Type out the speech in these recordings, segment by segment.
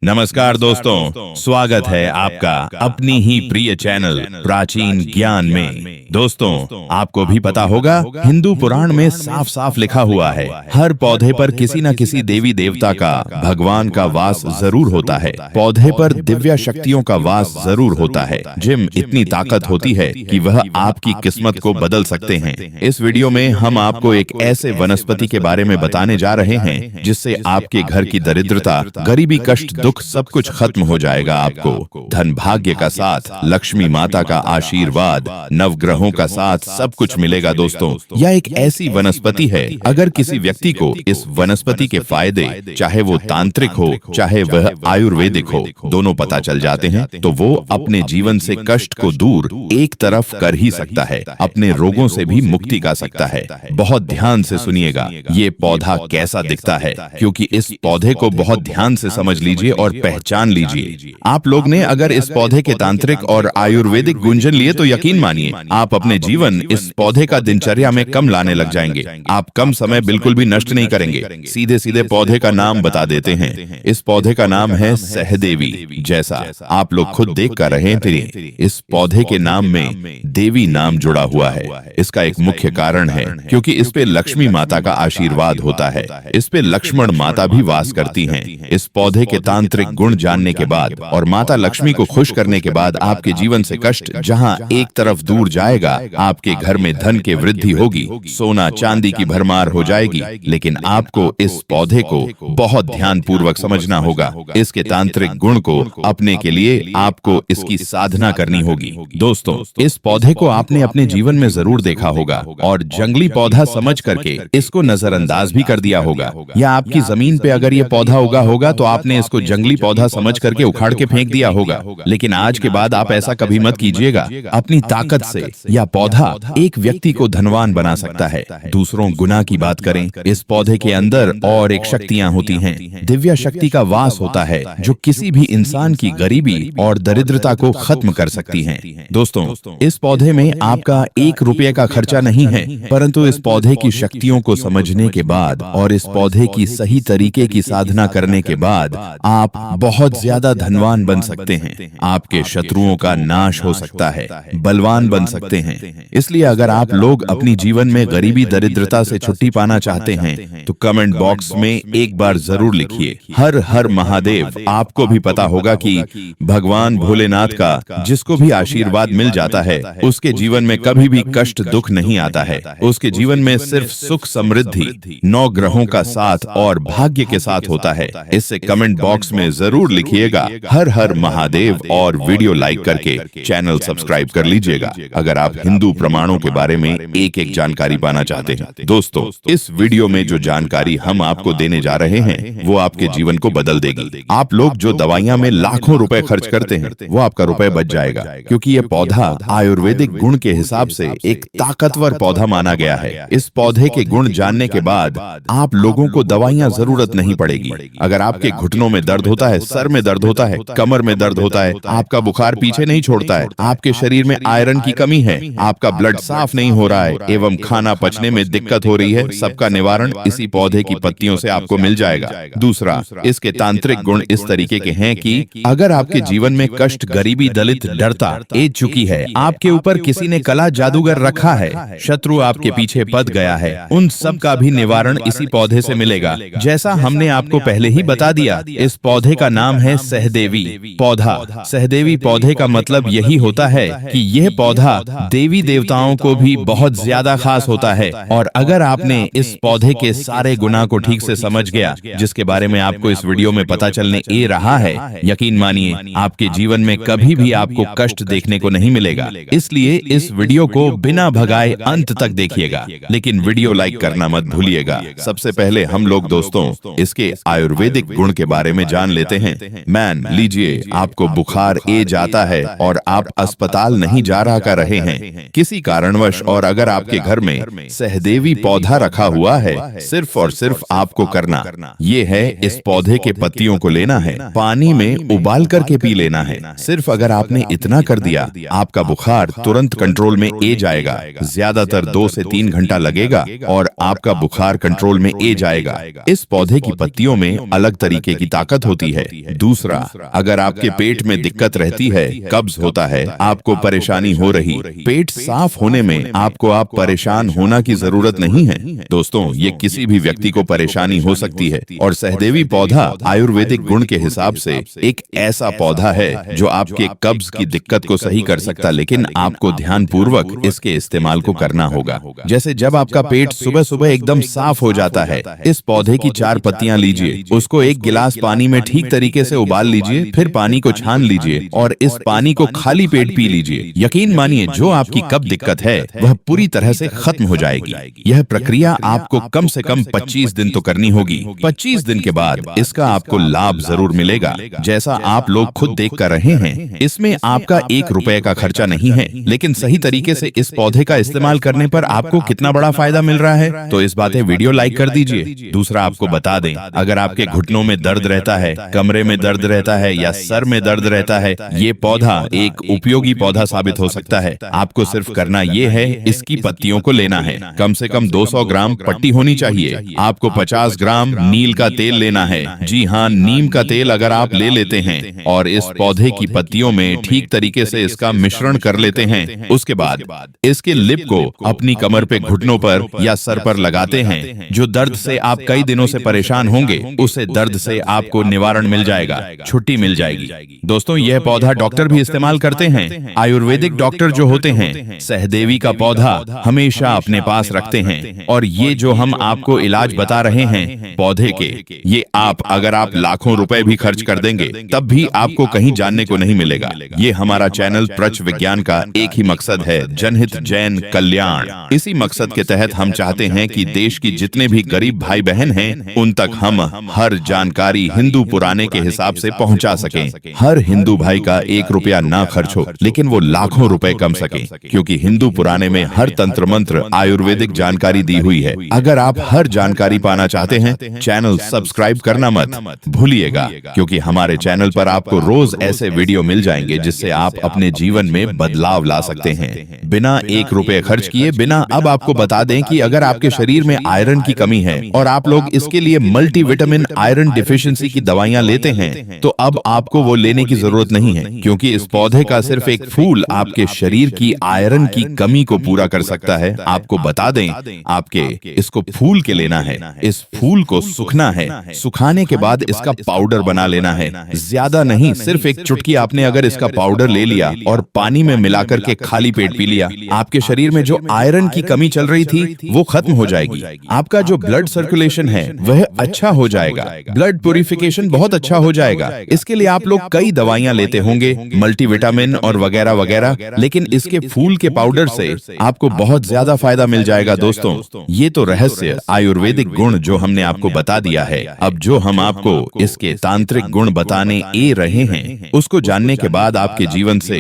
नमस्कार दोस्तों, स्वागत है आपका अपनी ही प्रिय चैनल प्राचीन ज्ञान में। दोस्तों, आपको भी पता होगा, हिंदू पुराण में साफ साफ लिखा हुआ है, हर पौधे पर किसी न किसी देवी देवता का, भगवान का वास जरूर होता है। पौधे पर दिव्य शक्तियों का वास जरूर होता है, जिनमें इतनी ताकत होती है कि वह आपकी किस्मत को बदल सकते हैं। इस वीडियो में हम आपको एक ऐसे वनस्पति के बारे में बताने जा रहे हैं जिससे आपके घर की दरिद्रता, गरीबी, कष्ट, दुख सब कुछ खत्म हो जाएगा। आपको धन भाग्य का साथ, लक्ष्मी माता का आशीर्वाद, नवग्रहों का साथ सब कुछ मिलेगा। दोस्तों, यह एक ऐसी वनस्पति है, अगर किसी व्यक्ति को इस वनस्पति के फायदे, चाहे वो तांत्रिक हो चाहे वह आयुर्वेदिक हो, दोनों पता चल जाते हैं, तो वो अपने जीवन से कष्ट को दूर एक तरफ कर ही सकता है, अपने रोगों से भी मुक्ति पा सकता है। बहुत ध्यान से सुनिएगा, ये पौधा कैसा दिखता है, क्योंकि इस पौधे को बहुत ध्यान से समझ लीजिए और पहचान लीजिए। आप लोग ने अगर इस पौधे के तांत्रिक और आयुर्वेदिक गुंजन लिए तो यकीन मानिए, आप अपने जीवन इस पौधे का दिनचर्या में कम लाने लग जाएंगे। आप कम समय बिल्कुल भी नष्ट नहीं करेंगे। सीधे सीधे पौधे का नाम बता देते हैं। इस पौधे का नाम है सहदेवी। जैसा आप लोग खुद देख कर रहे हैं, इस पौधे के नाम में देवी नाम जुड़ा हुआ है। इसका एक मुख्य कारण है क्योंकि इस पे लक्ष्मी माता का आशीर्वाद होता है। इस पे लक्ष्मण माता भी वास करती हैं। इस पौधे के तांत्रिक गुण जानने के बाद और माता लक्ष्मी को खुश करने के बाद आपके जीवन से कष्ट जहां एक तरफ दूर जाएगा, आपके घर में धन की वृद्धि होगी, सोना चांदी की भरमार हो जाएगी। लेकिन आपको इस पौधे को बहुत ध्यान पूर्वक समझना होगा। इसके तांत्रिक गुण को अपने के लिए आपको इसकी साधना करनी होगी। दोस्तों, इस पौधे को आपने अपने जीवन में जरूर देखा होगा और जंगली पौधा समझ करके इसको नजरअंदाज भी कर दिया होगा, या आपकी जमीन पे अगर ये पौधा उगा होगा तो आपने इसको जंगली पौधा समझ करके उखाड़ के फेंक दिया होगा। लेकिन आज के बाद आप ऐसा कभी मत कीजिएगा। अपनी ताकत से यह पौधा एक व्यक्ति को धनवान बना सकता है। दूसरों गुना की बात करें, इस पौधे के अंदर और एक शक्तियां होती हैं। दिव्य शक्ति का वास होता है जो किसी भी इंसान की गरीबी और दरिद्रता को खत्म कर सकती है। दोस्तों, इस पौधे में आपका 1 रुपये का खर्चा नहीं है, परंतु इस पौधे की शक्तियों को समझने के बाद और इस पौधे की सही तरीके की साधना करने के बाद आप बहुत ज्यादा धनवान बन सकते हैं। आपके शत्रुओं का नाश हो सकता है, बलवान बन सकते हैं। इसलिए अगर आप लोग अपनी जीवन में गरीबी, दरिद्रता से छुट्टी पाना चाहते हैं तो कमेंट बॉक्स में एक बार जरूर लिखिए, हर हर महादेव। आपको भी पता होगा कि भगवान भोलेनाथ का जिसको भी आशीर्वाद मिल जाता है, उसके जीवन में कभी भी कष्ट दुख नहीं आता है। उसके जीवन में सिर्फ सुख, समृद्धि, 9 ग्रहों का साथ और भाग्य के साथ होता है। इससे कमेंट बॉक्स में जरूर लिखिएगा हर हर महादेव और वीडियो लाइक करके चैनल सब्सक्राइब कर लीजिएगा अगर आप हिंदू प्रमाणों के बारे में एक एक जानकारी पाना चाहते हैं। दोस्तों, इस वीडियो में जो जानकारी हम आपको देने जा रहे हैं वो आपके जीवन को बदल देगी। आप लोग जो दवाइयां में लाखों रुपए खर्च करते हैं वो आपका रुपए बच जाएगा, क्योंकि ये पौधा आयुर्वेदिक गुण के हिसाब से एक ताकतवर पौधा माना गया है। इस पौधे के गुण जानने के बाद आप लोगों को दवाइयां जरूरत नहीं पड़ेगी। अगर आपके घुटनों में दर्द होता है, सर में दर्द होता है, कमर में दर्द होता है, आपका बुखार पीछे नहीं छोड़ता है, आपके शरीर में आयरन की कमी है, आपका ब्लड साफ नहीं हो रहा है एवं खाना पचने में दिक्कत हो रही है, सबका निवारण इसी पौधे की पत्तियों से आपको मिल जाएगा। दूसरा, इसके तांत्रिक गुण इस तरीके के हैं कि अगर आपके जीवन में कष्ट, गरीबी, दलित, डरता एज चुकी है, आपके ऊपर किसी ने कला जादूगर रखा है, शत्रु आपके पीछे पद गया है, उन सब का भी निवारण इसी पौधे से मिलेगा। जैसा हमने आपको पहले ही बता दिया, इस पौधे का नाम है सहदेवी पौधा। सहदेवी पौधे का मतलब यही होता है कि यह पौधा देवी देवताओं को भी बहुत ज्यादा खास होता है। और अगर आपने इस पौधे के सारे गुना को ठीक से समझ गया, जिसके बारे में आपको इस वीडियो में पता चलने ए रहा है, यकीन मानिए आपके जीवन में कभी भी आपको कष्ट देखने को नहीं मिलेगा। इसलिए इस वीडियो को बिना भगाए अंत तक देखिएगा, लेकिन वीडियो लाइक करना मत भूलिएगा। सबसे पहले हम लोग दोस्तों इसके आयुर्वेदिक गुण के बारे में जान लेते हैं। मैन लीजिए, आपको बुखार ए जाता है और आप अस्पताल नहीं जा रहा कर रहे हैं किसी कारणवश, और अगर आपके घर में सहदेवी पौधा रखा हुआ है, सिर्फ और सिर्फ आपको करना ये है, इस पौधे के पत्तियों को लेना है, पानी में उबाल करके पी लेना है। सिर्फ अगर आपने इतना कर दिया, आपका बुखार तुरंत कंट्रोल में ए जाएगा। ज्यादातर 2 से 3 घंटा लगेगा और आपका बुखार कंट्रोल में ए जाएगा। इस पौधे की पत्तियों में अलग तरीके की ताकत होती है। दूसरा, अगर आपके पेट में दिक्कत रहती है, कब्ज होता है, आपको परेशानी हो रही, पेट साफ होने में आपको आप परेशान होना की जरूरत नहीं है। दोस्तों, ये किसी भी व्यक्ति को परेशानी हो सकती है और सहदेवी पौधा आयुर्वेदिक गुण के हिसाब से एक ऐसा पौधा है जो आपके कब्ज की दिक्कत को सही कर सकता, लेकिन आपको ध्यान पूर्वक इसके इस्तेमाल को करना होगा। जैसे जब आपका पेट सुबह सुबह एकदम साफ हो जाता है, इस पौधे की 4 पत्तियां लीजिए, उसको 1 गिलास पानी में ठीक तरीके से उबाल लीजिए, फिर पानी को छान लीजिए और इस पानी को खाली पेट पी लीजिए। यकीन मानिए, जो आपकी कब्ज दिक्कत है वह पूरी तरह से खत्म हो जाएगी। यह प्रक्रिया आपको कम से कम 25 दिन तो करनी होगी। 25 दिन के बाद इसका आपको लाभ जरूर मिलेगा। जैसा आप लोग खुद देख कर रहे हैं, इसमें आपका 1 रुपए का खर्चा नहीं है, लेकिन सही तरीके से इस पौधे का इस्तेमाल करने पर आपको कितना बड़ा फायदा मिल रहा है। तो इस बातें वीडियो लाइक कर दीजिए। दूसरा, आपको बता दें, अगर आपके घुटनों में दर्द रहता है, कमरे में दर्द रहता है या सर में दर्द रहता है, ये पौधा एक उपयोगी पौधा साबित हो सकता है। आपको सिर्फ करना ये है, इसकी पत्तियों को लेना है। कम से कम 200 ग्राम पट्टी होनी चाहिए। आपको 50 ग्राम नील का तेल लेना है। जी हाँ, नीम का तेल अगर आप ले लेते हैं और इस पौधे की पत्तियों में ठीक तरीके से इसका मिश्रण कर लेते हैं, उसके बाद इसके लिप को अपनी कमर पे, घुटनों पर या सर पर लगाते हैं, जो दर्द से आप कई दिनों से परेशान होंगे, उसे दर्द से आपको निवारण मिल जाएगा, छुट्टी मिल जाएगी। दोस्तों, यह पौधा डॉक्टर भी इस्तेमाल करते हैं। आयुर्वेदिक डॉक्टर जो होते हैं, सहदेवी का पौधा हमेशा अपने पास रखते हैं। और ये जो हम आपको इलाज बता रहे हैं पौधे के, ये अगर आप लाखों रुपए भी खर्च कर देंगे, तब भी आपको कहीं जानने को नहीं मिलेगा। ये हमारा चैनल प्रच विज्ञान का एक ही मकसद है, जनहित जैन कल्याण। इसी मकसद के तहत हम चाहते हैं कि देश की जितने भी गरीब भाई बहन हैं, उन तक हम हर जानकारी हिंदू पुराने के हिसाब से पहुंचा सकें। हर हिंदू भाई का 1 रुपया ना खर्च हो, लेकिन वो लाखों रुपए कम सके, क्योंकि हिंदू पुराने में हर तंत्र मंत्र आयुर्वेदिक जानकारी दी हुई है। अगर आप हर जानकारी पाना चाहते हैं, चैनल सब्सक्राइब करना मत भूलिएगा, क्योंकि हमारे चैनल पर आपको रोज ऐसे वीडियो मिल जाएंगे जिससे आप अपने जीवन में बदलाव ला सकते हैं बिना 1 रुपए खर्च किए। बिना अब आपको बता दें कि अगर आपके शरीर में आयरन की कमी है और आप लोग इसके लिए मल्टीविटामिन आयरन डिफिशिएंसी की दवाइयां लेते हैं, तो अब आपको वो लेने की जरूरत नहीं है, क्योंकि इस पौधे का सिर्फ एक फूल आपके शरीर की आयरन की कमी को पूरा कर सकता है। आपको बता दें, आपके इसको फूल के लेना है, इस फूल को सुखना है, सुखाने के बाद इसका पाउडर बना लेना है। ज्यादा नहीं, सिर्फ एक चुटकी आपने अगर इसका पाउडर ले लिया और पानी में मिलाकर के खाली पेट पी लिया, आपके शरीर में जो आयरन की कमी चल रही थी वो खत्म हो जाएगी। आपका जो ब्लड सर्कुलेशन है वह अच्छा हो जाएगा, ब्लड प्यूरिफिकेशन बहुत अच्छा हो जाएगा। इसके लिए आप लोग कई दवाइयां लेते होंगे, मल्टीविटामिन और वगैरह वगैरह, लेकिन इसके फूल के पाउडर से आपको बहुत ज्यादा फायदा मिल जाएगा। दोस्तों, ये तो रहस्य आयुर्वेदिक गुण जो हमने आपको बता दिया है। अब जो हम आपको इसके तांत्रिक गुण बताने रहे हैं, उसको जानने के बाद आपके जीवन से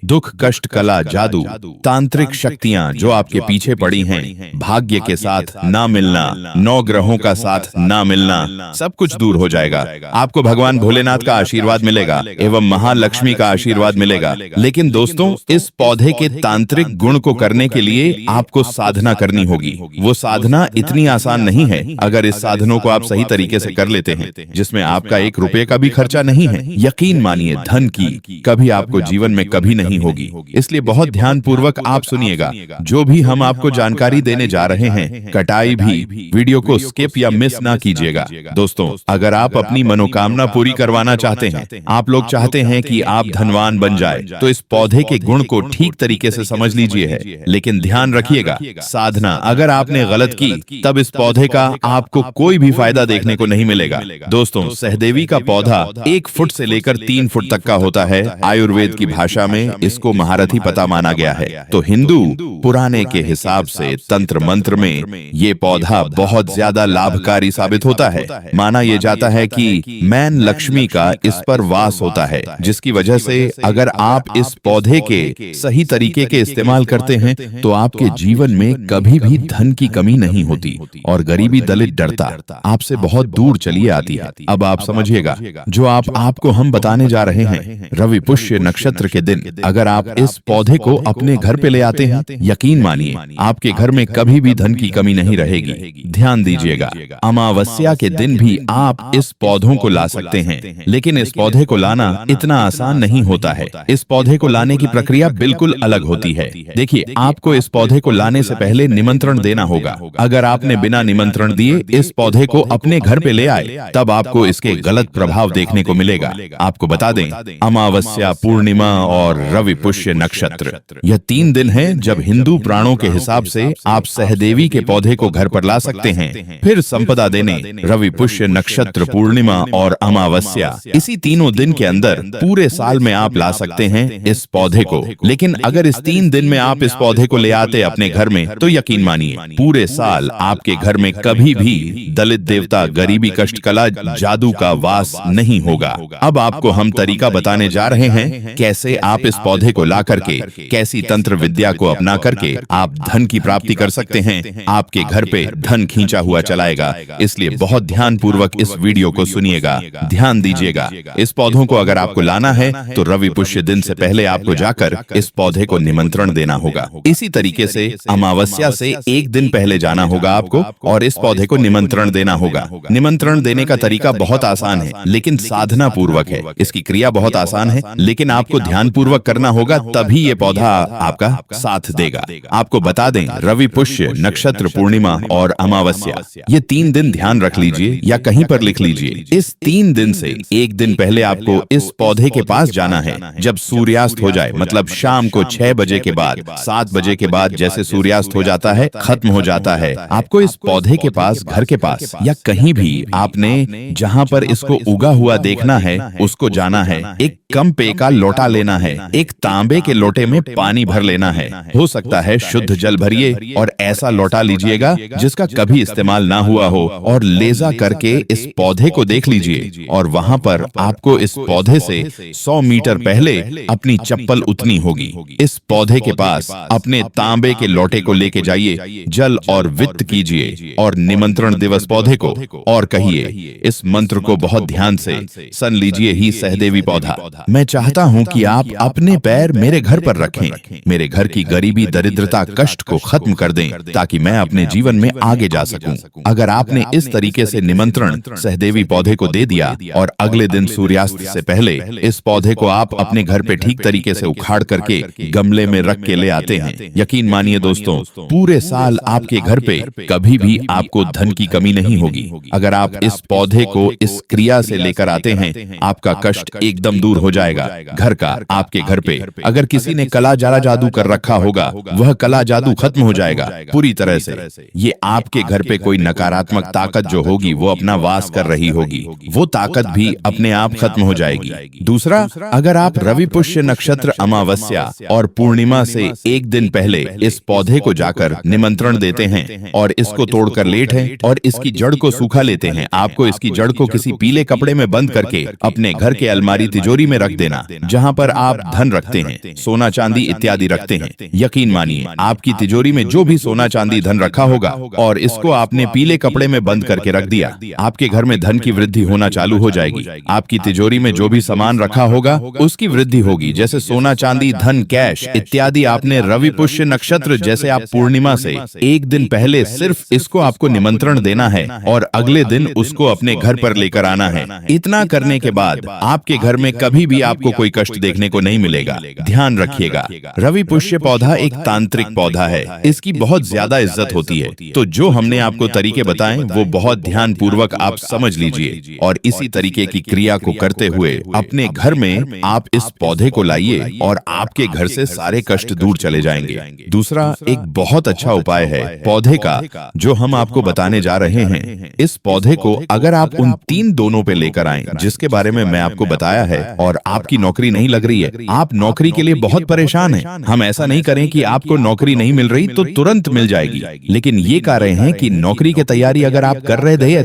दुख, कष्ट, कला, जादू, तांत्रिक शक्तियां जो आपके पीछे पड़ी हैं, भाग्य के साथ ना मिलना, 9 ग्रहों का साथ ना मिलना, सब कुछ दूर हो जाएगा। आपको भगवान भोलेनाथ का आशीर्वाद मिलेगा एवं महालक्ष्मी का आशीर्वाद मिलेगा। लेकिन दोस्तों, इस पौधे के तांत्रिक गुण को करने के लिए आपको साधना करनी होगी। वो साधना इतनी आसान नहीं है। अगर इस साधनों को आप सही तरीके से कर लेते हैं, जिसमें आपका 1 रुपए का भी खर्चा नहीं है, यकीन मानिए, धन की कभी आपको जीवन में कभी नहीं होगी। इसलिए बहुत ध्यान पूर्वक आप सुनिएगा। जो भी हम आपको जानकारी देने जा रहे हैं, कटाई भी वीडियो को स्किप या मिस ना कीजिएगा। दोस्तों, अगर आप अपनी मनोकामना पूरी करवाना चाहते हैं, आप लोग चाहते हैं कि आप धनवान बन जाए, तो इस पौधे के गुण को ठीक तरीके से समझ लीजिए है। लेकिन ध्यान रखिएगा, साधना अगर आपने गलत की, तब इस पौधे का आपको कोई भी फायदा देखने को नहीं मिलेगा। दोस्तों, सहदेवी का पौधा 1 फुट से लेकर 3 फुट तक का होता है। आयुर्वेद की भाषा में इसको महारथी पता माना गया है। तो हिंदू पुराने के हिसाब से तंत्र मंत्र में ये पौधा बहुत ज्यादा लाभकारी साबित होता है। माना यह जाता है कि मैन लक्ष्मी का इस पर वास होता है, जिसकी वजह से अगर आप इस पौधे के सही तरीके के इस्तेमाल करते हैं, तो आपके जीवन में कभी भी धन की कमी नहीं होती और गरीबी दलित डरता आपसे बहुत दूर चली आती है। अब आप समझिएगा, जो आपको हम बताने जा रहे हैं, रवि पुष्य नक्षत्र के दिन अगर आप इस पौधे को अपने घर पे ले आते हैं, यकीन मानिए आपके घर में कभी भी धन की कमी नहीं रहेगी। ध्यान दीजिएगा, अमावस्या के दिन भी आप इस पौधों पौधों को ला सकते हैं, लेकिन इस पौधे को लाना इतना आसान नहीं होता है। इस पौधे को लाने की प्रक्रिया बिल्कुल अलग होती है। देखिए, आपको इस पौधे को लाने से पहले निमंत्रण देना होगा। अगर आपने बिना निमंत्रण दिए इस पौधे को अपने घर पे ले आए, तब आपको इसके गलत प्रभाव देखने को मिलेगा। आपको बता दें, अमावस्या, पूर्णिमा और रवि पुष्य नक्षत्र, यह 3 दिन हैं जब हिंदू पुराणों के हिसाब से आप सहदेवी के पौधे को घर पर ला सकते हैं। फिर संपदा देने, रवि पुष्य नक्षत्र, पूर्णिमा और अमावस्या, इसी तीनों दिन के अंदर पूरे साल में आप ला सकते हैं इस पौधे को। लेकिन अगर इस 3 दिन में आप इस पौधे को ले आते अपने घर में, तो यकीन मानिए पूरे साल आपके घर में कभी भी दलित देवता, गरीबी, कष्ट, कला, जादू का वास नहीं होगा। अब आपको हम तरीका बताने जा रहे हैं कैसे आप इस पौधे को ला करके, कैसी तंत्र विद्या को अपना करके आप धन की प्राप्ति कर सकते हैं। आपके घर पे धन खींचा हुआ चलाएगा। इसलिए बहुत ध्यान पूर्वक इस वीडियो को सुनिएगा, ध्यान दीजिएगा। इस पौधों को अगर आपको लाना है तो रवि पुष्य दिन से पहले आपको जाकर इस पौधे को निमंत्रण देना होगा। इसी तरीके से अमावस्या से 1 दिन पहले जाना होगा आपको और इस पौधे को निमंत्रण देना होगा। निमंत्रण देने का तरीका बहुत आसान है, लेकिन साधना पूर्वक है। इसकी क्रिया बहुत आसान है, लेकिन आपको ध्यान पूर्वक करना होगा, तभी ये पौधा आपका साथ देगा। आपको बता दें, रवि पुष्य नक्षत्र, पूर्णिमा और अमावस्या, ये 3 दिन ध्यान रख लीजिए या कहीं पर लिख लीजिए। इस 3 दिन से 1 दिन पहले आपको इस पौधे के पास जाना है। जब सूर्यास्त हो जाए, मतलब शाम को 6 बजे के बाद, 7 बजे के बाद जैसे सूर्यास्त हो जाता है, खत्म हो जाता है, आपको इस पौधे के पास, घर के पास या कहीं भी आपने जहां पर इसको उगा हुआ देखना है, उसको जाना है। एक कम पे का लोटा लेना है, एक तांबे के लोटे में पानी भर लेना है। हो सकता है शुद्ध जल भरिए और ऐसा लोटा लीजिएगा जिसका कभी इस्तेमाल ना हुआ हो, और लेजा करके इस पौधे को देख लीजिए। और वहां पर आपको इस पौधे से 100 मीटर पहले अपनी चप्पल उतनी होगी। इस पौधे के पास अपने तांबे के लोटे को लेके जाइए, जल और वित्त कीजिए और निमंत्रण दिवस पौधे को और कहिए इस मंत्र को बहुत ध्यान से। सन लीजिए ही सहदेवी पौधा, मैं चाहता हूं कि आप अपने पैर मेरे घर पर रखें, मेरे घर की गरीबी, दरिद्रता, कष्ट को खत्म कर दें, ताकि मैं अपने जीवन में आगे जा सकूं। अगर आपने इस तरीके से निमंत्रण सहदेवी पौधे को दे दिया और अगले दिन सूर्यास्त से पहले इस पौधे को आप अपने घर पे ठीक तरीके से उखाड़ करके गमले में रख के ले आते हैं, यकीन मानिए दोस्तों, पूरे साल आपके घर पे कभी भी आपको धन की कमी नहीं होगी। अगर आप इस पौधे को इस क्रिया से लेकर आते हैं, आपका कष्ट एकदम दूर हो जाएगा। घर का, आपके घर पे अगर किसी ने कला, जाला, जादू कर रखा होगा, वह कला, जादू खत्म हो जाएगा पूरी तरह से। ये आपके घर पे कोई नकारात्मक ताकत जो होगी वो अपना वास कर रही होगी, वो ताकत भी अपने आप खत्म हो जाएगी। दूसरा, अगर आप रवि पुष्य नक्षत्र, अमावस्या और पूर्णिमा से 1 दिन पहले इस पौधे को जाकर निमंत्रण देते हैं और इसको तोड़कर लेट हैं और इसकी जड़ को सूखा लेते हैं, आपको इसकी जड़ को किसी पीले कपड़े में बंद करके अपने घर के अलमारी, तिजोरी में रख देना, जहां पर आप धन रखते हैं, सोना, चांदी इत्यादि रखते हैं। यकीन मानिए आपकी तिजोरी में जो भी सोना, चांदी, धन रखा होगा और इसको आपने पीले कपड़े में बंद करके रख दिया, आपके घर में धन की वृद्धि होना चालू हो जाएगी। आपकी तिजोरी में जो भी सामान रखा होगा उसकी वृद्धि होगी, जैसे सोना, चांदी, धन, कैश इत्यादि। आपने रवि पुष्य नक्षत्र, जैसे आप पूर्णिमा से 1 दिन पहले सिर्फ इसको आपको निमंत्रण देना है और अगले दिन उसको अपने घर पर लेकर आना है। इतना करने के बाद आपके घर में कभी भी आपको कोई कष्ट देखने को नहीं मिलेगा। ध्यान रखिएगा, रवि पुष्य पौधा एक तांत्रिक पौधा है, इसकी बहुत ज्यादा इज्जत होती है। तो जो हमने आपको तरीके बताएं वो बहुत ध्यान पूर्वक आप समझ लीजिए और इसी तरीके की क्रिया को करते हुए अपने घर में आप इस पौधे को लाइए और आपके घर से सारे कष्ट दूर चले जाएंगे। दूसरा एक बहुत अच्छा उपाय है पौधे का जो हम आपको बताने जा रहे हैं। इस पौधे को अगर आप उन 3 दोनों पे लेकर आएं जिसके बारे में मैं आपको बताया है, और आपकी नौकरी नहीं लग रही है, आप नौकरी के लिए बहुत परेशान हैं, हम ऐसा नहीं करें कि आपको नौकरी नहीं मिल रही तो तुरंत मिल जाएगी, लेकिन ये कह रहे हैं कि नौकरी की तैयारी अगर आप कर रहे थे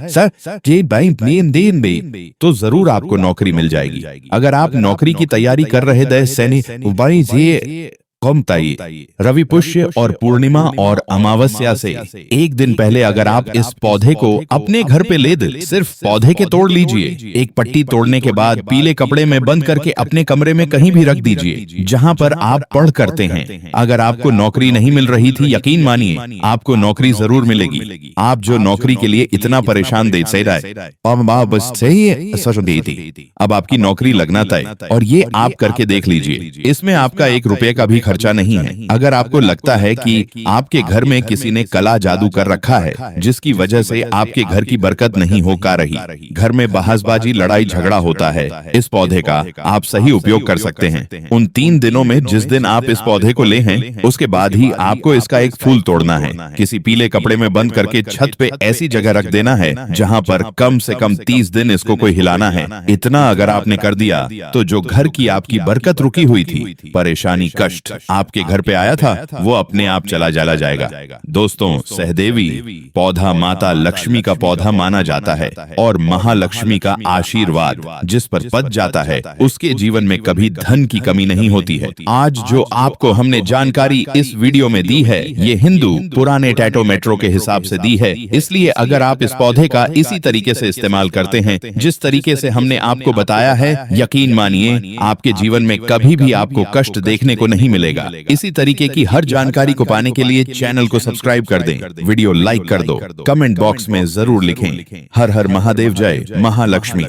सर जी भाई दिन में, तो जरूर आपको नौकरी मिल जाएगी। अगर आप नौकरी की तैयारी कर रहे थे सैनी भाई जी कौमताई, रवि पुष्य और पूर्णिमा और अमावस्या से एक दिन पहले अगर आप इस पौधे को अपने घर पे ले दे, सिर्फ पौधे के तोड़ लीजिए। एक पट्टी तोड़ने के बाद पीले कपड़े में बंद करके अपने कमरे में कहीं भी रख दीजिए जहां पर आप पढ़ करते हैं। अगर आपको नौकरी नहीं मिल रही थी, यकीन मानिए आपको नौकरी जरूर मिलेगी। आप जो नौकरी के लिए इतना परेशान दे से अब आपकी नौकरी लगना तय, और ये आप करके देख लीजिए। इसमें आपका 1 रुपए का भी खर्चा नहीं है। अगर आपको लगता है कि आपके घर में किसी ने कला जादू कर रखा है जिसकी वजह से आपके घर की बरकत नहीं हो पा रही, घर में बहसबाजी लड़ाई झगड़ा होता है, इस पौधे का आप सही उपयोग कर सकते हैं। उन 3 दिनों में जिस दिन आप इस पौधे को ले हैं, उसके बाद ही आपको इसका एक फूल तोड़ना है। किसी पीले कपड़े में बंद करके छत पे ऐसी जगह रख देना है जहां पर कम से कम 30 दिन इसको कोई हिलाना है। इतना अगर आपने कर दिया तो जो घर की आपकी बरकत रुकी हुई थी, परेशानी, कष्ट आपके घर पे आया था, वो अपने आप चला जाएगा। दोस्तों, सहदेवी पौधा माता लक्ष्मी का पौधा माना जाता है और महालक्ष्मी का आशीर्वाद जिस पर पद जाता है उसके जीवन में कभी धन की कमी नहीं होती है। आज जो आपको हमने जानकारी इस वीडियो में दी है, ये हिंदू पुराने टैटो मेट्रो के हिसाब से दी है। इसलिए अगर आप इस पौधे का इसी तरीके से इस्तेमाल करते हैं जिस तरीके से हमने आपको बताया है, यकीन मानिए आपके जीवन में कभी भी आपको कष्ट देखने को नहीं मिलेगा। इसी तरीके की हर जानकारी को पाने के लिए चैनल को सब्सक्राइब कर दें, वीडियो लाइक कर दो, कमेंट बॉक्स में जरूर लिखें हर हर महादेव, जय महालक्ष्मी।